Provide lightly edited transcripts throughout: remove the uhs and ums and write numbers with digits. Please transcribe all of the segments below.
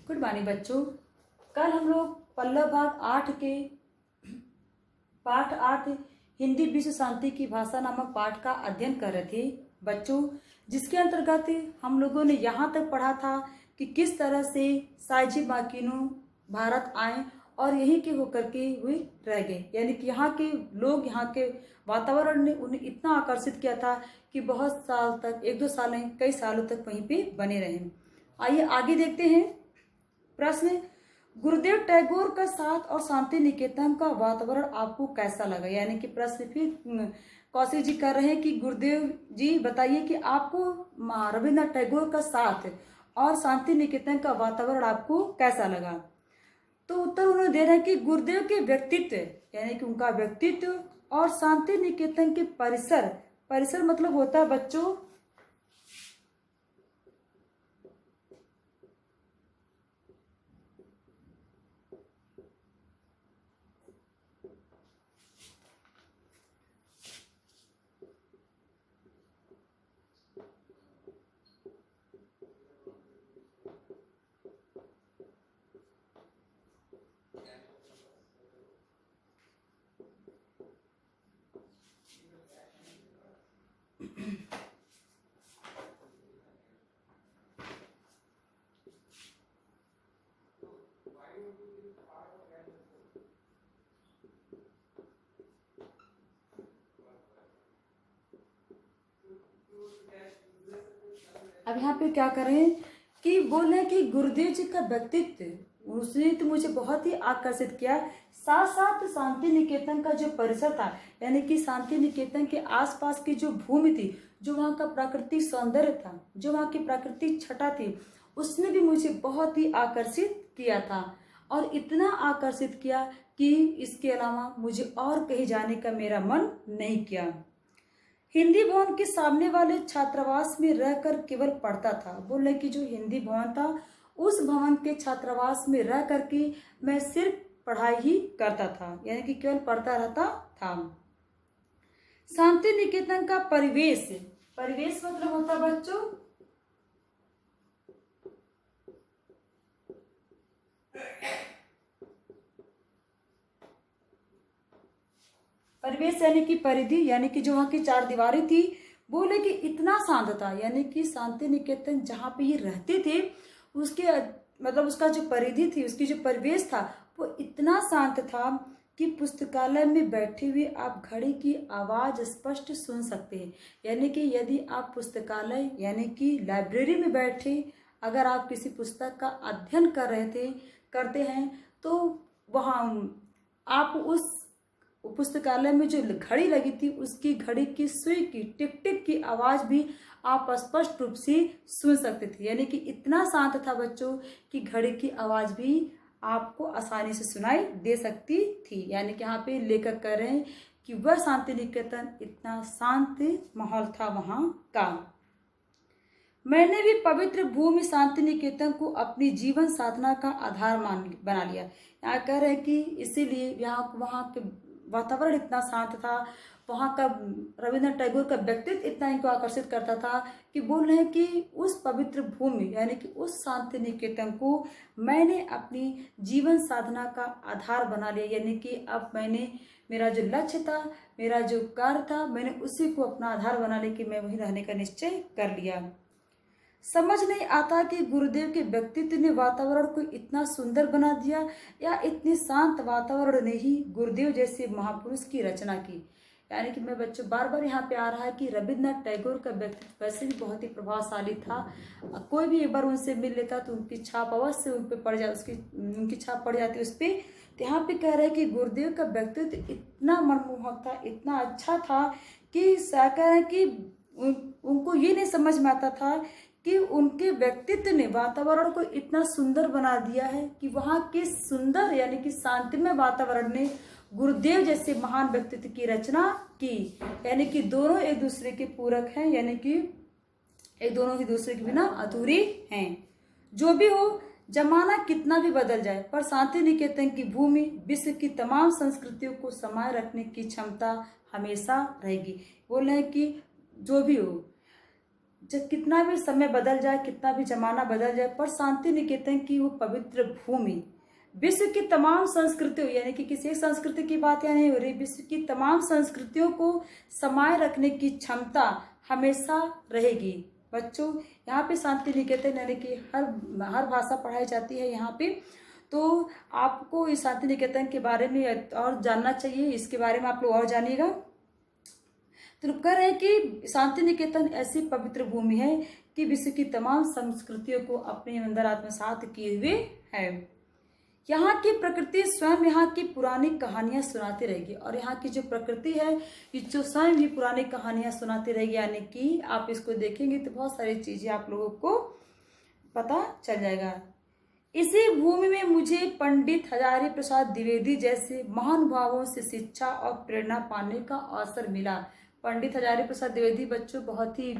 Good morning बच्चों। कल हम लोग पल्लव भाग 8 के पाठ 8 हिंदी विश्व शांति की भाषा नामक पाठ का अध्ययन कर रहे थे बच्चों, जिसके अंतर्गत हम लोगों ने यहाँ तक पढ़ा था कि किस तरह से साइजी माकिनो भारत आए और यहीं के होकर के हुए रह गए। यानी कि यहाँ के लोग, यहाँ के वातावरण ने उन्हें इतना आकर्षित किया था कि बहुत साल तक, 1-2 साल नहीं, कई सालों तक वहीं पे बने रहे। आइए आगे देखते हैं। प्रश्न, गुरुदेव टैगोर का साथ और शांति निकेतन का वातावरण आपको कैसा लगा। यानी कि प्रश्न फिर कौशिक जी कर रहे हैं कि गुरुदेव जी बताइए कि आपको रविन्द्रनाथ टैगोर का साथ और शांति निकेतन का वातावरण आपको कैसा लगा। तो उत्तर उन्होंने दे रहे हैं कि गुरुदेव के व्यक्तित्व, यानी कि उनका व्यक्तित्व और शांति निकेतन के परिसर मतलब होता है बच्चों अब यहाँ पे क्या करें कि बोल रहे हैं कि गुरुदेव जी का व्यक्तित्व उसने तो मुझे बहुत ही आकर्षित किया। साथ साथ शांति निकेतन का जो परिसर था, यानी कि शांति निकेतन के आसपास की जो भूमि थी, जो वहाँ का प्राकृतिक सौंदर्य था, जो वहाँ की प्राकृतिक छटा थी, उसने भी मुझे बहुत ही आकर्षित किया था। और इतना आकर्षित किया कि इसके अलावा मुझे और कहीं जाने का मेरा मन नहीं किया। हिंदी भवन के सामने वाले छात्रावास में रहकर केवल पढ़ता था। बोल रहे कि जो हिंदी भवन था, उस भवन के छात्रावास में रह करके मैं सिर्फ पढ़ाई ही करता था, यानी कि केवल पढ़ता रहता था। शांति निकेतन का परिवेश मतलब होता बच्चों परिवेश, यानी कि परिधि, यानी कि जो वहाँ की 4 दीवारें थी, बोले कि इतना शांत था। यानी कि शांति निकेतन जहाँ पे ये रहते थे, उसके मतलब उसका जो परिधि थी, उसकी जो परिवेश था, वो इतना शांत था कि पुस्तकालय में बैठे हुए आप घड़ी की आवाज़ स्पष्ट सुन सकते हैं। यानी कि यदि आप पुस्तकालय यानी कि लाइब्रेरी में बैठे अगर आप किसी पुस्तक का अध्ययन करते हैं, तो वहाँ आप उस पुस्तकालय में जो घड़ी लगी थी, उसकी घड़ी की सुई की टिक टिक की आवाज़ भी आप स्पष्ट रूप से सुन सकते थे। यानी कि इतना शांत था बच्चों कि घड़ी की आवाज़ भी आपको आसानी से सुनाई दे सकती थी। यानी कि यहाँ पे लेखक कह रहे हैं कि वह शांति निकेतन इतना शांत माहौल था वहाँ का। मैंने भी पवित्र भूमि शांति निकेतन को अपनी जीवन साधना का आधार बना लिया। यहाँ कह रहे हैं कि इसीलिए वहाँ के वातावरण इतना शांत था, वहाँ का रविन्द्रनाथ टैगोर का व्यक्तित्व इतना इनको आकर्षित करता था कि बोल रहे हैं कि उस पवित्र भूमि यानी कि उस शांति निकेतन को मैंने अपनी जीवन साधना का आधार बना लिया। यानी कि अब मेरा जो लक्ष्य था, मेरा जो कार्य था, मैंने उसी को अपना आधार बना लिया कि मैं वहीं रहने का निश्चय कर लिया। समझ नहीं आता कि गुरुदेव के व्यक्तित्व ने वातावरण को इतना सुंदर बना दिया या इतने शांत वातावरण ने ही गुरुदेव जैसे महापुरुष की रचना की। यानी कि मैं बच्चों बार बार यहाँ पे आ रहा है कि रविन्द्रनाथ टैगोर का व्यक्तित्व वैसे भी बहुत ही प्रभावशाली था। कोई भी एक बार उनसे मिल लेता तो उनकी छाप अवश्य उन पर पड़ जाती, उनकी छाप पड़ जाती उस पर। तो यहाँ पे कह रहे हैं कि गुरुदेव का व्यक्तित्व इतना मनमोहक था, इतना अच्छा था कि कह रहे हैं कि उनको ये नहीं समझ में आता था कि उनके व्यक्तित्व ने वातावरण को इतना सुंदर बना दिया है कि वहाँ के सुंदर यानी कि शांतिमय वातावरण ने गुरुदेव जैसे महान व्यक्तित्व की रचना की। यानी कि दोनों एक दूसरे के पूरक हैं, यानी कि एक दोनों एक दूसरे के बिना अधूरे हैं। जो भी हो, जमाना कितना भी बदल जाए, पर शांति निकेतन की भूमि विश्व की तमाम संस्कृतियों को समाये रखने की क्षमता हमेशा रहेगी। बोल रहे हैं कि जो भी हो, जब कितना भी समय बदल जाए, कितना भी जमाना बदल जाए, पर शांति निकेतन की वो पवित्र भूमि विश्व की तमाम संस्कृतियों, यानी कि किसी एक संस्कृति की बात यहाँ नहीं हो रही, विश्व की तमाम संस्कृतियों को समाये रखने की क्षमता हमेशा रहेगी। बच्चों, यहाँ पे शांति निकेतन यानी कि हर भाषा पढ़ाई जाती है यहाँ पे। तो आपको इस शांति निकेतन के बारे में और जानना चाहिए, इसके बारे में आप लोग और जानिएगा। तो कह रहे हैं कि शांति निकेतन ऐसी पवित्र भूमि है कि विश्व की तमाम संस्कृतियों को अपने अंदर आत्मसात किए हुए है। यहाँ की प्रकृति स्वयं यहाँ की पुरानी कहानियां सुनाती रहेगी, और यहाँ की जो प्रकृति है ये जो स्वयं ही पुरानी कहानियां सुनाती रहेगी, यानी कि आप इसको देखेंगे तो बहुत सारी चीजें आप लोगों को पता चल जाएगा। इसी भूमि में मुझे पंडित हजारी प्रसाद द्विवेदी जैसे महानुभावों से शिक्षा और प्रेरणा पाने का अवसर मिला। पंडित हजारी प्रसाद द्विवेदी बच्चों बहुत ही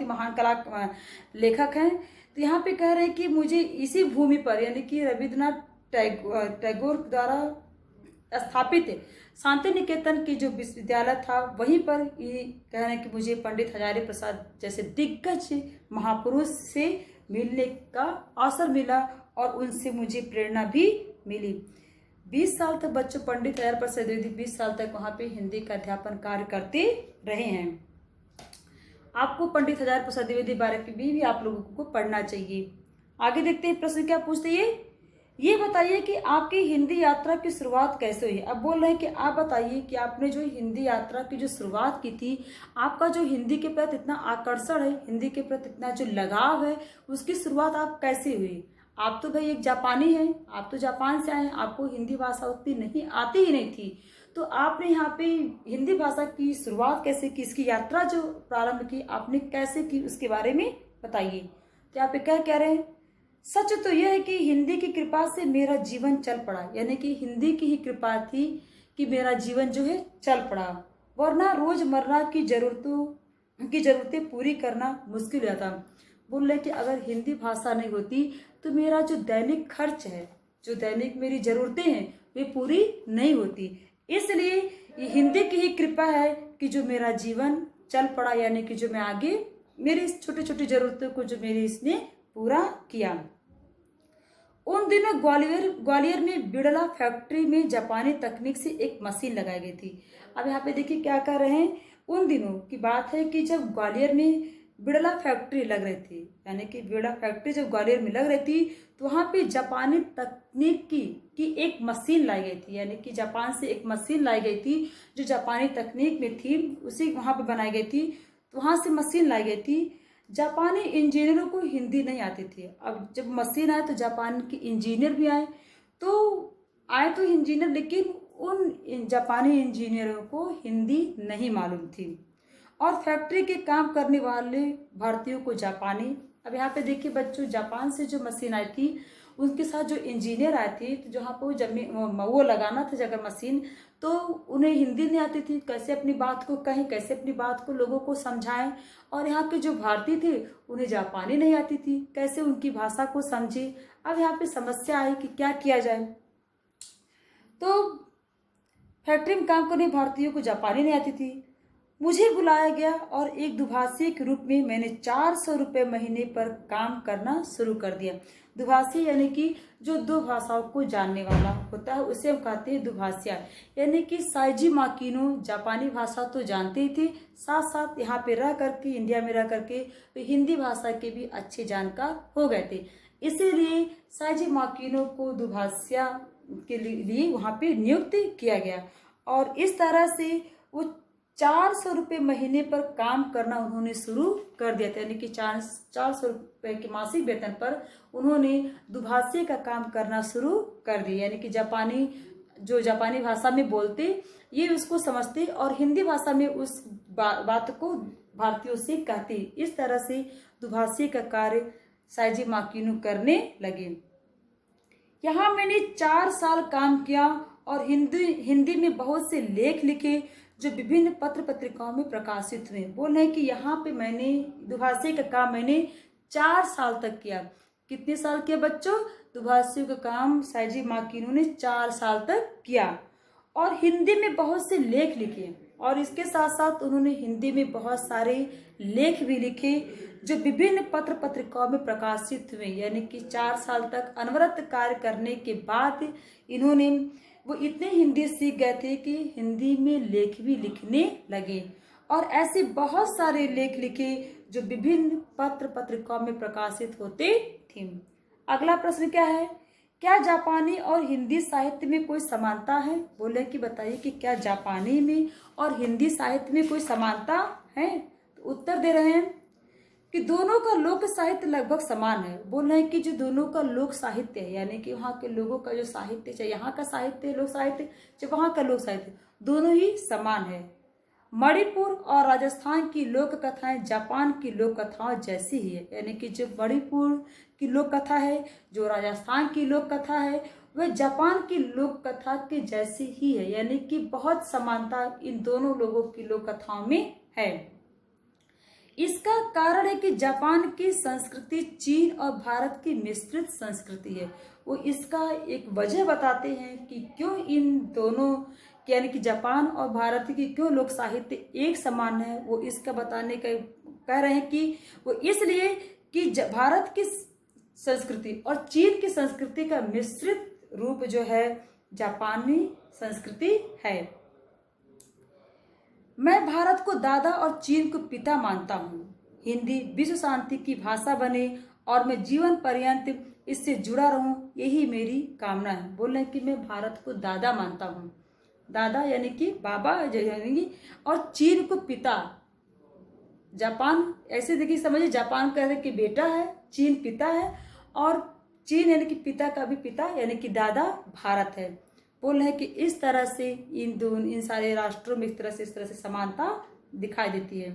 महान कला लेखक हैं। तो यहाँ पे कह रहे हैं कि मुझे इसी भूमि पर, यानी कि रविन्द्रनाथ टैगोर द्वारा स्थापित शांति निकेतन की जो विश्वविद्यालय था, वहीं पर ये कह रहे हैं कि मुझे पंडित हजारी प्रसाद जैसे दिग्गज महापुरुष से मिलने का अवसर मिला और उनसे मुझे प्रेरणा भी मिली। 20 साल तक बच्चों पंडित हजारी प्रसाद द्विवेदी 20 साल तक वहाँ पे हिंदी का अध्यापन कार्य करते रहे हैं। आपको पंडित हजारी प्रसाद द्विवेदी बारे में भी आप लोगों को पढ़ना चाहिए। आगे देखते हैं प्रश्न क्या पूछते हैं। ये बताइए कि आपकी हिंदी यात्रा की शुरुआत कैसे हुई। अब बोल रहे हैं कि आप बताइए कि आपने जो हिंदी यात्रा की जो शुरुआत की थी, आपका जो हिंदी के प्रति इतना आकर्षण है, हिंदी के प्रति इतना जो लगाव है, उसकी शुरुआत आप कैसे हुई। आप तो भाई एक जापानी हैं, आप तो जापान से आए हैं, आपको हिंदी भाषा उतनी नहीं आती ही नहीं थी, तो आपने यहाँ पे हिंदी भाषा की शुरुआत कैसे की, इसकी यात्रा जो प्रारंभ की आपने कैसे की, उसके बारे में बताइए। तो यहाँ पे क्या कह रहे हैं, सच तो यह है कि हिंदी की कृपा से मेरा जीवन चल पड़ा, यानी कि हिंदी की ही कृपा थी कि मेरा जीवन जो है चल पड़ा, वरना रोजमर्रा की जरूरतें पूरी करना मुश्किल हो जाता। बोल रहे कि अगर हिंदी भाषा नहीं होती तो मेरा जो दैनिक खर्च है, जो दैनिक मेरी जरूरतें हैं, वे पूरी नहीं होती। इसलिए ये हिंदी की ही कृपा है कि जो मेरा जीवन चल पड़ा, यानी कि जो मैं आगे मेरी इस छोटी छोटी जरूरतों को जो मेरी इसने पूरा किया। उन दिनों ग्वालियर में बिड़ला फैक्ट्री में जापानी तकनीक से एक मशीन लगाई गई थी। अब यहाँ पे देखिए क्या कर रहे हैं, उन दिनों की बात है कि जब ग्वालियर में बिड़ला फैक्ट्री लग रही थी, यानी कि बिड़ला फैक्ट्री जब ग्वालियर में लग रही थी तो वहाँ पे जापानी तकनीक की एक मशीन लाई गई थी, यानी कि जापान से एक मशीन लाई गई थी जो जापानी तकनीक में थी, उसी वहाँ पे बनाई गई थी। तो वहाँ से मशीन लाई गई थी। जापानी इंजीनियरों को हिंदी नहीं आती थी। अब जब मशीन आए तो जापान के इंजीनियर भी आए तो इंजीनियर, लेकिन उन जापानी इंजीनियरों को हिंदी नहीं मालूम थी, और फैक्ट्री के काम करने वाले भारतीयों को जापानी। अब यहाँ पे देखिए बच्चों, जापान से जो मशीन आई थी उनके साथ जो इंजीनियर आए थे, तो जहाँ पर वो लगाना था जगह मशीन, तो उन्हें हिंदी नहीं आती थी, कैसे अपनी बात को कहें, कैसे अपनी बात को लोगों को समझाएं। और यहाँ के जो भारतीय थे उन्हें जापानी नहीं आती थी, कैसे उनकी भाषा को समझे। अब यहाँ पे समस्या आई कि क्या किया जाए। तो फैक्ट्री में काम करने भारतीयों को जापानी नहीं आती थी। मुझे बुलाया गया और एक दुभाषी के रूप में मैंने 400 रुपये महीने पर काम करना शुरू कर दिया। दुभाषी यानी कि जो दो भाषाओं को जानने वाला होता है, उसे हम कहते हैं दुभाषिया। यानी कि साइजी माकिनो जापानी भाषा तो जानते ही थे, साथ साथ यहाँ पे रह करके, इंडिया में रह करके तो हिंदी भाषा के भी अच्छे जानकार हो गए थे। इसीलिए साइजी माकिनो को दुभाषिया के लिए वहाँ पे नियुक्त किया गया, और इस तरह से वो 400 रुपये महीने पर काम करना उन्होंने शुरू कर दिया था। यानी कि 400 रुपये के मासिक वेतन पर उन्होंने दुभाषी का काम करना शुरू कर दिया। यानी कि जापानी भाषा में बोलते ये उसको समझते और हिंदी भाषा में उस बात को भारतीयों से कहते। इस तरह से दुभाषी का कार्य साइजी माकिनो करने लगे। यहाँ मैंने 4 साल काम किया और हिंदी में बहुत से लेख लिखे जो विभिन्न पत्र पत्रिकाओं में प्रकाशित हुए। बोल रहे हैं कि यहाँ पे मैंने दुभाषी का काम मैंने 4 साल तक किया। कितने साल किया बच्चों? दुभाषी का काम साइजी माकिनो ने 4 साल तक किया और हिंदी में बहुत से लेख लिखे, और इसके साथ साथ उन्होंने हिंदी में बहुत सारे लेख भी लिखे जो विभिन्न पत्र पत्रिकाओं में प्रकाशित हुए। यानी कि 4 साल तक अनवरत कार्य करने के बाद इन्होंने वो इतने हिंदी सीख गए थे कि हिंदी में लेख भी लिखने लगे और ऐसे बहुत सारे लेख लिखे जो विभिन्न पत्र पत्रिकाओं में प्रकाशित होते थे। अगला प्रश्न क्या है, क्या जापानी और हिंदी साहित्य में कोई समानता है? बोले कि बताइए कि क्या जापानी में और हिंदी साहित्य में कोई समानता है? तो उत्तर दे रहे हैं कि दोनों का लोक साहित्य लगभग समान है। बोल रहे हैं कि जो दोनों का लोक साहित्य है, यानी कि वहाँ के लोगों का जो साहित्य, चाहे यहाँ का साहित्य लोक साहित्य चाहे वहाँ का लोक साहित्य, दोनों ही समान है। मणिपुर और राजस्थान की लोक कथाएं जापान की लोक कथाओं जैसी ही है। यानी कि जो मणिपुर की लोक कथा है, जो राजस्थान की लोक कथा है, वह जापान की लोक कथा के जैसी ही है। यानी कि बहुत समानता इन दोनों लोगों की लोक कथाओं में है। इसका कारण है कि जापान की संस्कृति चीन और भारत की मिश्रित संस्कृति है। वो इसका एक वजह बताते हैं कि क्यों इन दोनों यानी कि जापान और भारत की क्यों लोक साहित्य एक समान है। वो इसका बताने का कह रहे हैं कि वो इसलिए कि भारत की संस्कृति और चीन की संस्कृति का मिश्रित रूप जो है जापानी संस्कृति है। मैं भारत को दादा और चीन को पिता मानता हूँ। हिंदी विश्व शांति की भाषा बने और मैं जीवन पर्यंत इससे जुड़ा रहूं, यही मेरी कामना है। बोल रहे हैं कि मैं भारत को दादा मानता हूँ। दादा यानी कि बाबा यानी और चीन को पिता। जापान ऐसे देखिए समझिए, जापान कह रहे कि बेटा है, चीन पिता है और चीन यानी कि पिता का भी पिता यानी कि दादा भारत है। बोल रहे हैं कि इस तरह से इन सारे राष्ट्रों में इस तरह से समानता दिखाई देती है।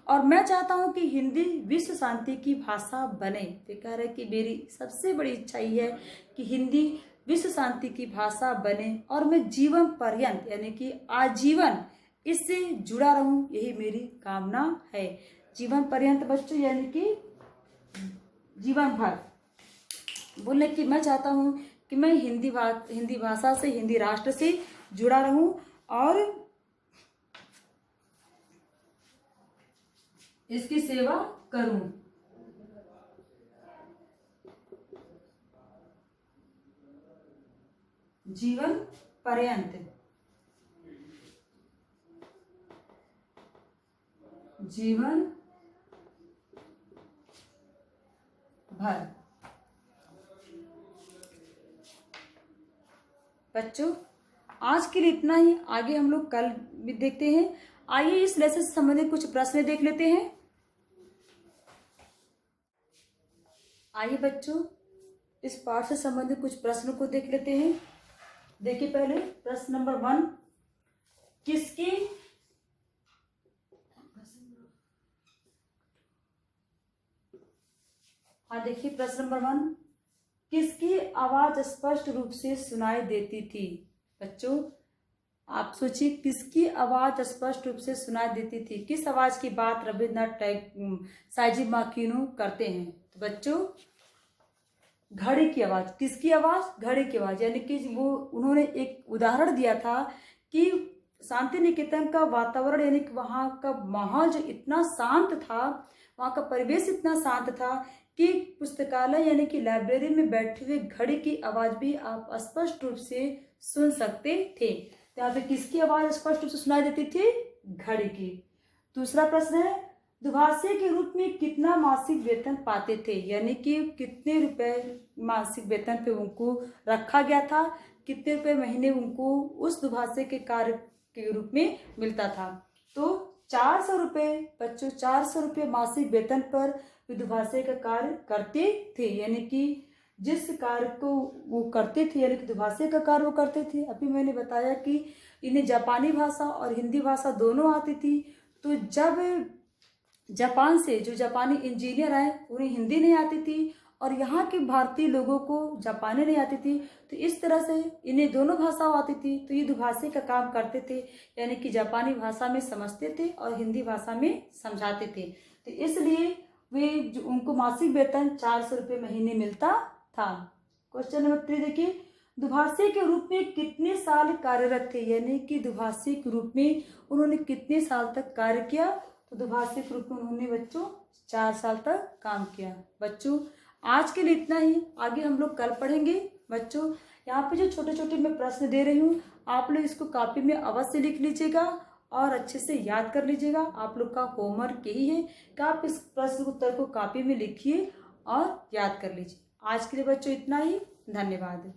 और मैं चाहता हूं कि हिंदी विश्व शांति की भाषा बने। तो कह रहे हैं कि मेरी सबसे बड़ी इच्छा ये है कि हिंदी विश्व शांति की भाषा बने और मैं जीवन पर्यंत यानी कि आजीवन इससे जुड़ा रहूं, यही मेरी कामना है। जीवन पर्यंत बच्चों यानी कि जीवन भर। बोले कि मैं चाहता हूं कि मैं हिंदी भाषा से, हिंदी राष्ट्र से जुड़ा रहूं और इसकी सेवा करूं। जीवन पर्यंत, जीवन भर। बच्चों आज के लिए इतना ही, आगे हम लोग कल भी देखते हैं। आइए इस लेसन से संबंधित कुछ प्रश्न देख लेते हैं। आइए बच्चों इस पाठ से संबंधित कुछ प्रश्नों को देख लेते हैं। देखिए पहले प्रश्न नंबर 1, किसकी देखिए प्रश्न नंबर 1, किसकी आवाज स्पष्ट रूप से सुनाई देती थी? बच्चों आप सोचिए किसकी आवाज स्पष्ट रूप से सुनाई देती थी? किस आवाज की बात रविन्द्रनाथ टैगोर साइजी माकिनो करते हैं? तो बच्चों घड़ी की आवाज। किसकी आवाज? घड़ी की आवाज। यानी कि वो उन्होंने एक उदाहरण दिया था कि शांति निकेतन का वातावरण यानी कि वहाँ का माहौल जो इतना शांत था, वहाँ का परिवेश इतना शांत था कि पुस्तकालय यानी कि लाइब्रेरी में बैठे हुए घड़ी की आवाज भी आप स्पष्ट रूप से सुन सकते थे। तो यहाँ पे किसकी आवाज स्पष्ट रूप से सुनाई देती थी? घड़ी की। दूसरा प्रश्न है, दुभाषी के रूप में कितना मासिक वेतन पाते थे? यानी कि कितने रुपए मासिक वेतन पे उनको रखा गया था, कितने रुपए महीने उनको उस दुभाषी के कार्य के रूप में मिलता था? तो 400 रुपये बच्चों, 400 रुपये मासिक वेतन पर दुभाषी का कार्य करते थे। यानी कि जिस कार्य को वो करते थे यानी कि दुभाषी का कार्य वो करते थे। अभी मैंने बताया कि इन्हें जापानी भाषा और हिंदी भाषा दोनों आती थी। तो जब जापान से जो जापानी इंजीनियर आए उन्हें हिंदी नहीं आती थी और यहाँ के भारतीय लोगों को जापानी नहीं आती थी, तो इस तरह से इन्हें दोनों भाषा आती थी। तो ये दुभाषी का काम करते थे यानी कि जापानी भाषा में समझते थे और हिंदी भाषा में समझाते थे। तो इसलिए वे जो उनको मासिक वेतन 400 रुपये महीने मिलता था। क्वेश्चन नंबर 3 देखिए, दुभाषी के रूप में कितने साल कार्यरत थे? यानी कि दुभाषी के रूप में उन्होंने कितने साल तक कार्य किया? उद्भाषिक रूप में उन्होंने बच्चों 4 साल तक काम किया। बच्चों आज के लिए इतना ही, आगे हम लोग कल पढ़ेंगे। बच्चों यहाँ पे जो छोटे छोटे मैं प्रश्न दे रही हूँ, आप लोग इसको कॉपी में अवश्य लिख लीजिएगा और अच्छे से याद कर लीजिएगा। आप लोग का होमवर्क यही है कि आप इस प्रश्न उत्तर को कॉपी में लिखिए और याद कर लीजिए। आज के लिए बच्चों इतना ही, धन्यवाद।